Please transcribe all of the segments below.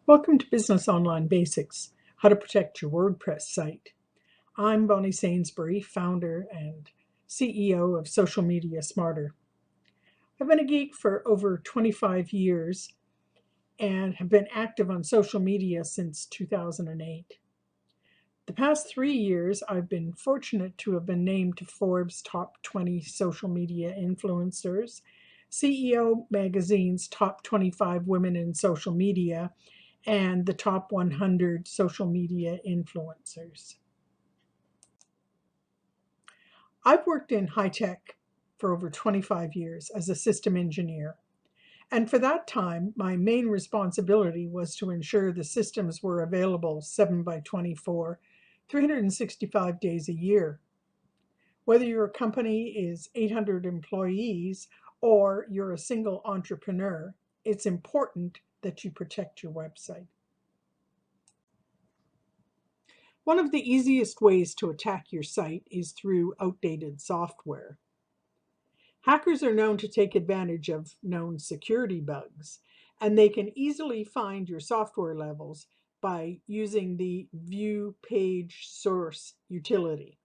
Welcome to Business Online Basics, how to protect your WordPress site. I'm Bonnie Sainsbury, founder and CEO of Social Media Smarter. I've been a geek for over 25 years and have been active on social media since 2008. The past 3 years, I've been fortunate to have been named to Forbes' Top 20 Social Media Influencers, CEO Magazine's Top 25 Women in Social Media, and the top 100 social media influencers. I've worked in high tech for over 25 years as a system engineer. And for that time, my main responsibility was to ensure the systems were available 7/24, 365 days a year. Whether your company is 800 employees or you're a single entrepreneur, it's important that you protect your website. One of the easiest ways to attack your site is through outdated software. Hackers are known to take advantage of known security bugs, and they can easily find your software levels by using the View Page Source utility.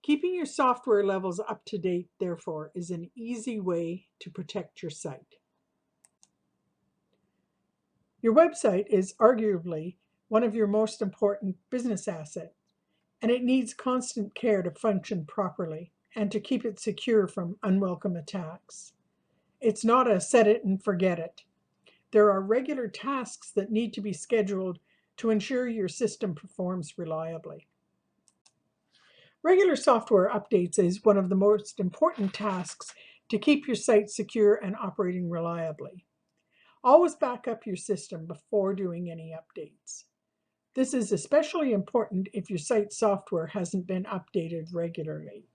Keeping your software levels up to date, therefore, is an easy way to protect your site. Your website is arguably one of your most important business assets, and it needs constant care to function properly and to keep it secure from unwelcome attacks. It's not a set it and forget it. There are regular tasks that need to be scheduled to ensure your system performs reliably. Regular software updates is one of the most important tasks to keep your site secure and operating reliably. Always back up your system before doing any updates. This is especially important if your site software hasn't been updated regularly.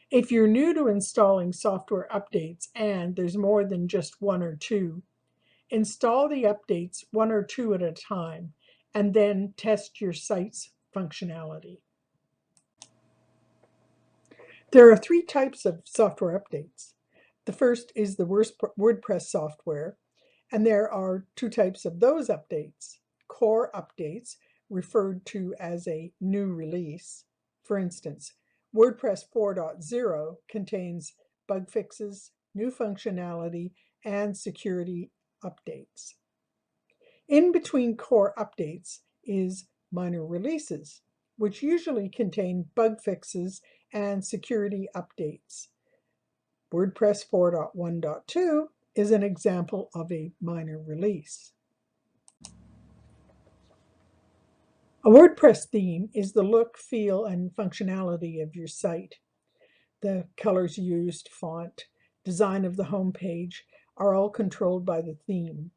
If you're new to installing software updates and there's more than just one or two, install the updates one or two at a time and then test your site's functionality. There are three types of software updates. The first is the WordPress software, and there are two types of those updates. Core updates, referred to as a new release. For instance, WordPress 4.0 contains bug fixes, new functionality, and security updates. In between core updates is minor releases, which usually contain bug fixes and security updates. WordPress 4.1.2 is an example of a minor release. A WordPress theme is the look, feel, and functionality of your site. The colors used, font, design of the home page are all controlled by the theme.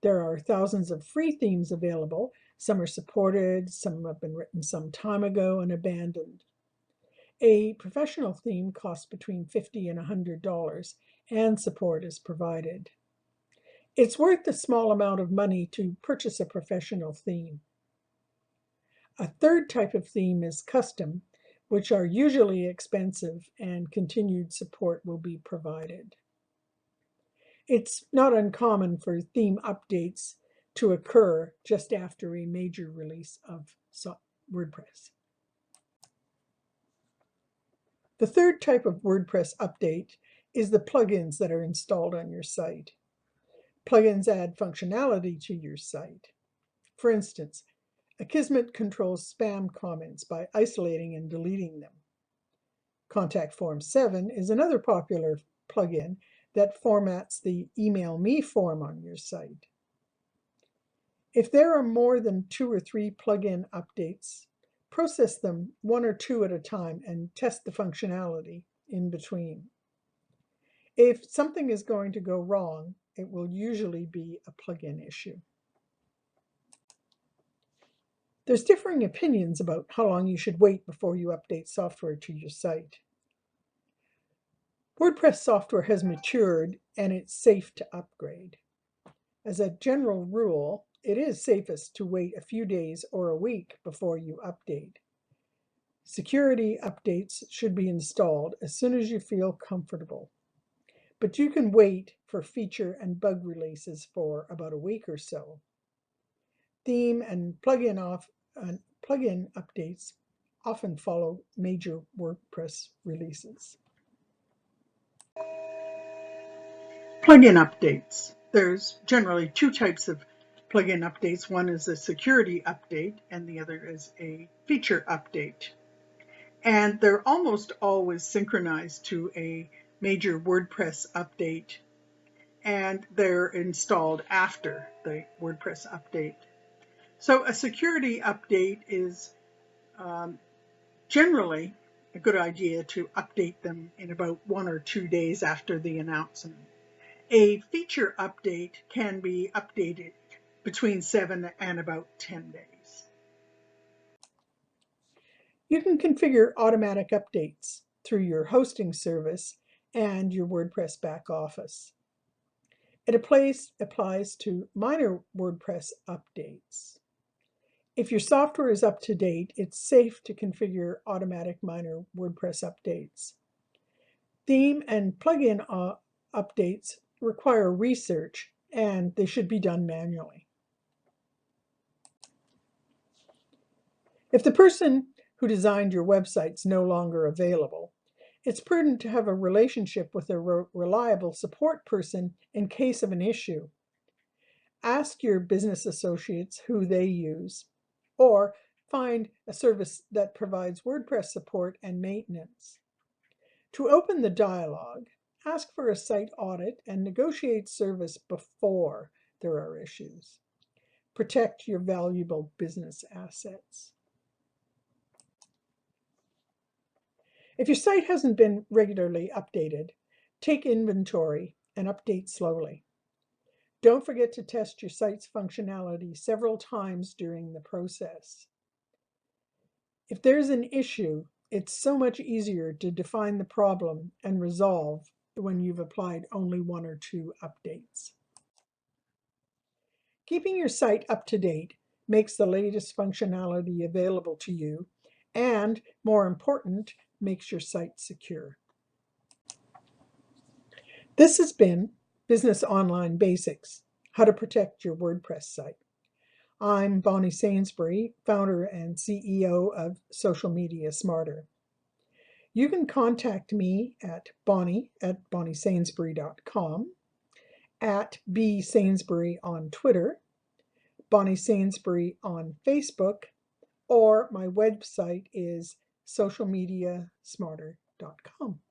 There are thousands of free themes available. Some are supported, some have been written some time ago and abandoned. A professional theme costs between $50 and $100, and support is provided. It's worth a small amount of money to purchase a professional theme. A third type of theme is custom, which are usually expensive and continued support will be provided. It's not uncommon for theme updates to occur just after a major release of WordPress. The third type of WordPress update is the plugins that are installed on your site. Plugins add functionality to your site. For instance, Akismet controls spam comments by isolating and deleting them. Contact Form 7 is another popular plugin that formats the Email Me form on your site. If there are more than 2 or 3 plugin updates, process them 1 or 2 at a time and test the functionality in between. If something is going to go wrong, it will usually be a plugin issue. There's differing opinions about how long you should wait before you update software to your site. WordPress software has matured and it's safe to upgrade. As a general rule, it is safest to wait a few days or a week before you update. Security updates should be installed as soon as you feel comfortable, but you can wait for feature and bug releases for about a week or so. Theme and plugin updates often follow major WordPress releases. Plugin updates. There's generally two types of plugin updates. One is a security update and the other is a feature update. And they're almost always synchronized to a major WordPress update, and they're installed after the WordPress update. So a security update is generally a good idea to update them in about 1 or 2 days after the announcement. A feature update can be updated between 7 and about 10 days. You can configure automatic updates through your hosting service and your WordPress back office. It applies to minor WordPress updates. If your software is up to date, it's safe to configure automatic minor WordPress updates. Theme and plugin updates require research, and they should be done manually. If the person who designed your website is no longer available, it's prudent to have a relationship with a reliable support person in case of an issue. Ask your business associates who they use, or find a service that provides WordPress support and maintenance. To open the dialogue, ask for a site audit and negotiate service before there are issues. Protect your valuable business assets. If your site hasn't been regularly updated, take inventory and update slowly. Don't forget to test your site's functionality several times during the process. If there's an issue, it's so much easier to define the problem and resolve when you've applied only 1 or 2 updates. Keeping your site up to date makes the latest functionality available to you and, more important, makes your site secure. This has been Business Online Basics, How to Protect Your WordPress Site. I'm Bonnie Sainsbury, founder and CEO of Social Media Smarter. You can contact me at bonnie@bonniesainsbury.com, at bsainsbury on Twitter, Bonnie Sainsbury on Facebook, or my website is socialmediasmarter.com.